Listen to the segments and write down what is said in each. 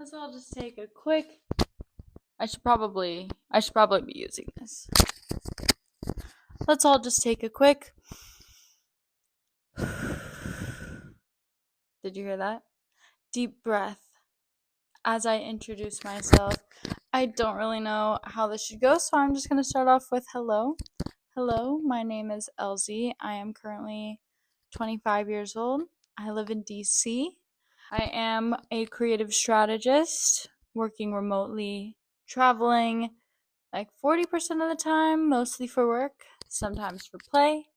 So I'll just take a quick. I should probably be using this. Let's all just take a quick. Did you hear that? Deep breath as I introduce myself. I don't really know how this should go, so I'm just going to start off with hello. Hello, my name is Elzie. I am currently 25 years old. I live in DC. I am a creative strategist working remotely, traveling like 40% of the time, mostly for work, sometimes for play.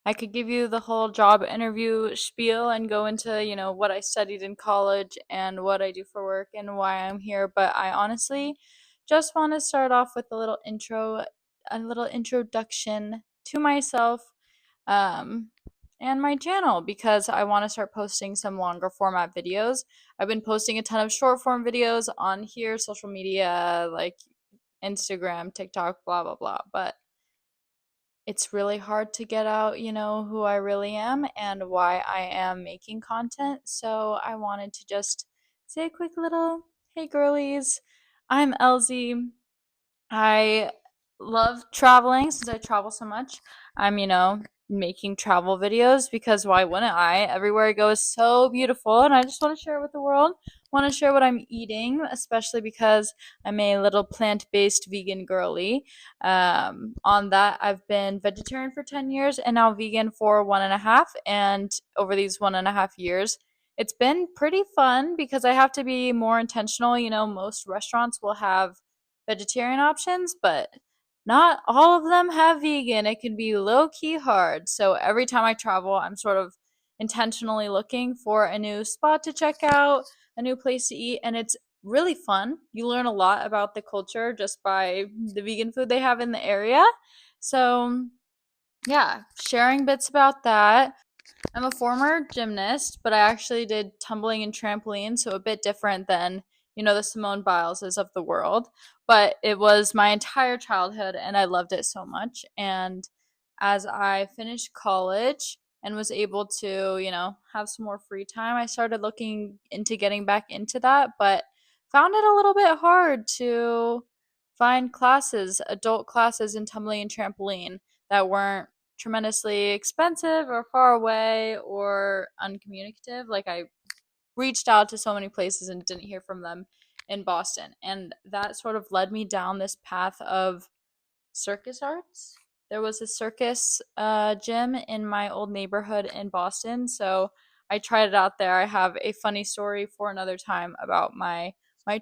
I could give you the whole job interview spiel and go into, what I studied in college and what I do for work and why I'm here, but I honestly just want to start off with a little introduction to myself um and my channel because I want to start posting some longer format videos. I've been posting a ton of short form videos on here, social media like Instagram, TikTok, blah blah blah, but it's really hard to get out, who I really am and why I am making content. So I wanted to just say a quick little hey girlies, I'm Elzie. I love traveling since I travel so much. I'm, making travel videos because why wouldn't I? Everywhere I go is so beautiful and I just want to share it with the world. Want to share what I'm eating, especially because I'm a little plant-based vegan girly. On that, I've been vegetarian for 10 years and now vegan for 1.5. And over these 1.5 years, it's been pretty fun because I have to be more intentional. Most restaurants will have vegetarian options, but not all of them have vegan. It can be low key hard. So every time I travel, I'm sort of intentionally looking for a new spot to check out, a new place to eat, and it's really fun. You learn a lot about the culture just by the vegan food they have in the area. So, yeah, sharing bits about that. I'm a former gymnast, but I actually did tumbling and trampoline, so a bit different than, the Simone Bileses of the world. But it was my entire childhood, and I loved it so much. And as I finished college and was able to, have some more free time, I started looking into getting back into that, but found it a little bit hard to find classes, adult classes in tumbling and trampoline that weren't tremendously expensive or far away or uncommunicative. Like I reached out to so many places and didn't hear from them in Boston. And that sort of led me down this path of circus arts. There was a circus gym in my old neighborhood in Boston, so I tried it out there. I have a funny story for another time about my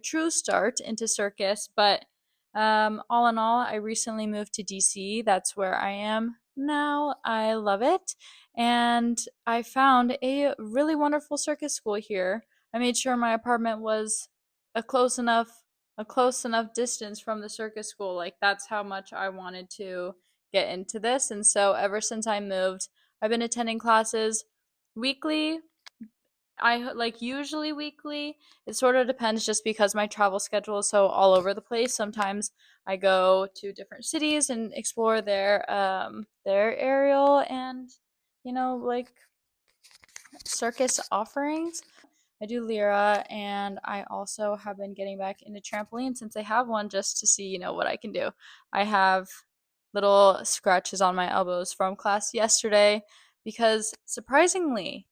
true start into circus, but all in all, I recently moved to DC. That's where I am now. I love it, and I found a really wonderful circus school here. I made sure my apartment was a close enough a close enough distance from the circus school. Like that's how much I wanted to get into this. And so ever since I moved, I've been attending classes weekly. I like usually weekly. It sort of depends just because my travel schedule is so all over the place. Sometimes I go to different cities and explore their aerial and like circus offerings. I do Lyra, and I also have been getting back into trampoline since I have one just to see, what I can do. I have little scratches on my elbows from class yesterday because surprisingly,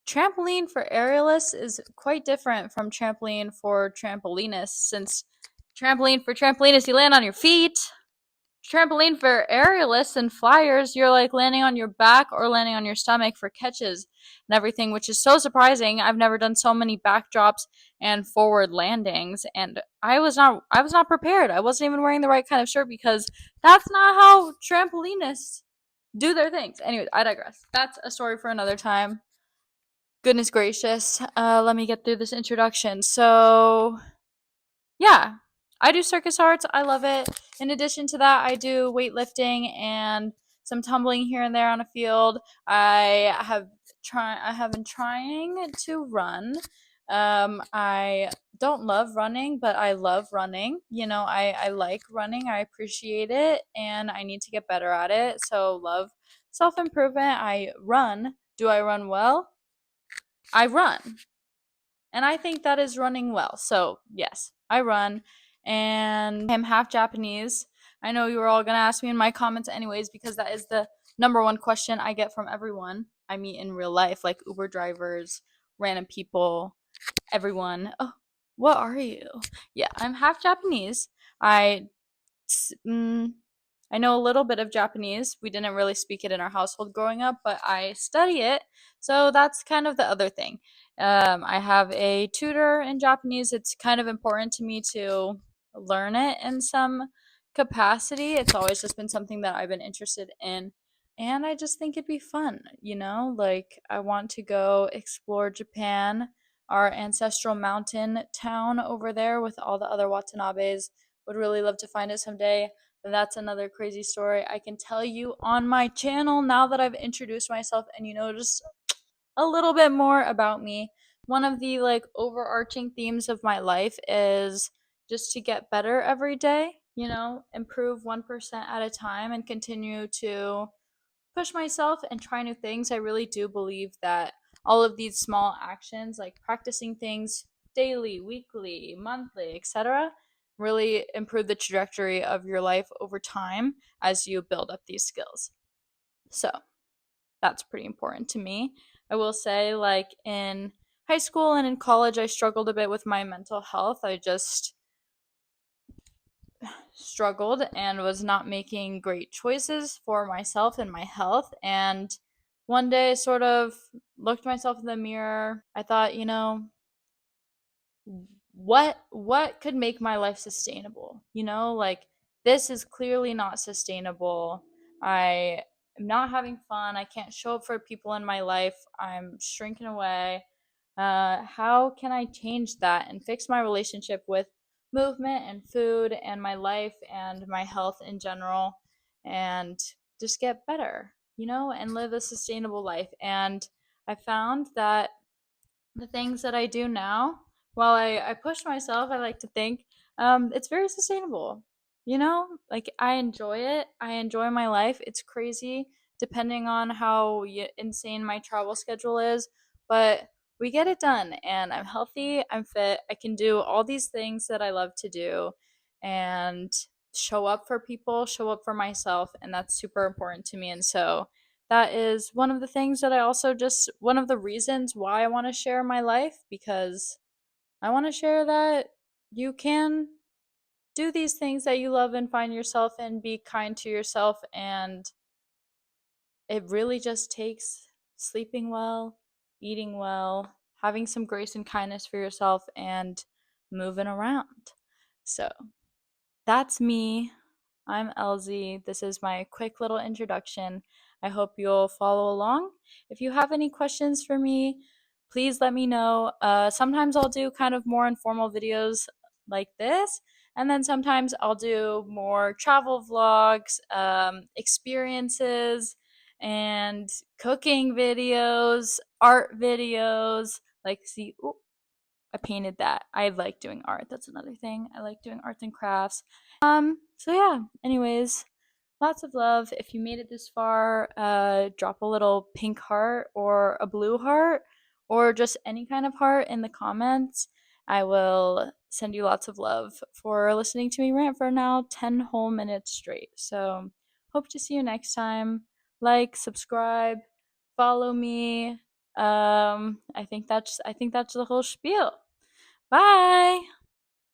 trampoline for aerialists is quite different from trampoline for trampolinists since trampoline for trampolinists you land on your feet. Trampoline for aerialists and flyers, you're like landing on your back or landing on your stomach for catches and everything, which is so surprising. I've never done so many backdrops and forward landings, and I was not prepared. I wasn't even wearing the right kind of shirt because that's not how trampolinists do their things. Anyways, I digress. That's a story for another time. Goodness gracious. Let me get through this introduction. So, yeah, I do circus arts. I love it. In addition to that, I do weightlifting and some tumbling here and there on a field. I have been trying to run. I don't love running, but I love running. I like running. I appreciate it and I need to get better at it. So love self-improvement. I run. Do I run well? I run. And I think that is running well. So, yes, I run and I'm half Japanese. I know you were all going to ask me in my comments, anyways, because that is the number one question I get from everyone I meet in real life, like Uber drivers, random people, everyone. Oh, what are you? Yeah, I'm half Japanese. I mm, I know a little bit of Japanese. We didn't really speak it in our household growing up, but I study it. So that's kind of the other thing. I have a tutor in Japanese. It's kind of important to me to learn it in some capacity. It's always just been something that I've been interested in. And I just think it'd be fun, Like, I want to go explore Japan, our ancestral mountain town over there with all the other Watanabes. Would really love to find it someday. But that's another crazy story I can tell you on my channel now that I've introduced myself and just a little bit more about me. One of the like overarching themes of my life is just to get better every day, improve 1% at a time and continue to push myself and try new things. I really do believe that all of these small actions, like practicing things daily, weekly, monthly, etc., really improve the trajectory of your life over time as you build up these skills. So, that's pretty important to me. I will say, like in high school and in college, I struggled a bit with my mental health. I just struggled and was not making great choices for myself and my health. And one day I sort of looked myself in the mirror. I thought, what could make my life sustainable? Like this is clearly not sustainable. I am not having fun. I can't show up for people in my life. I'm shrinking away. How can I change that and fix my relationship with movement and food and my life and my health in general and just get better, and live a sustainable life? And I found that the things that I do now, while I push myself, I like to think it's very sustainable. Like I enjoy it. I enjoy my life. It's crazy depending on how insane my travel schedule is, but we get it done. And I'm healthy. I'm fit. I can do all these things that I love to do, and show up for people, show up for myself, and that's super important to me. And so that is one of the things that I also just one of the reasons why I want to share my life, because I want to share that you can do these things that you love and find yourself and be kind to yourself. And it really just takes sleeping well, eating well, having some grace and kindness for yourself, and moving around. So that's me. I'm Elzie. This is my quick little introduction. I hope you'll follow along. If you have any questions for me, please let me know. Sometimes I'll do kind of more informal videos like this, and then sometimes I'll do more travel vlogs, experiences, and cooking videos, art videos. Like, see, ooh, I painted that. I like doing art. That's another thing. I like doing arts and crafts. So yeah, anyways, lots of love. If you made it this far, drop a little pink heart or a blue heart or just any kind of heart in the comments. I will send you lots of love for listening to me rant for now 10 whole minutes straight. So, hope to see you next time. Like, subscribe, follow me. I think that's the whole spiel. Bye.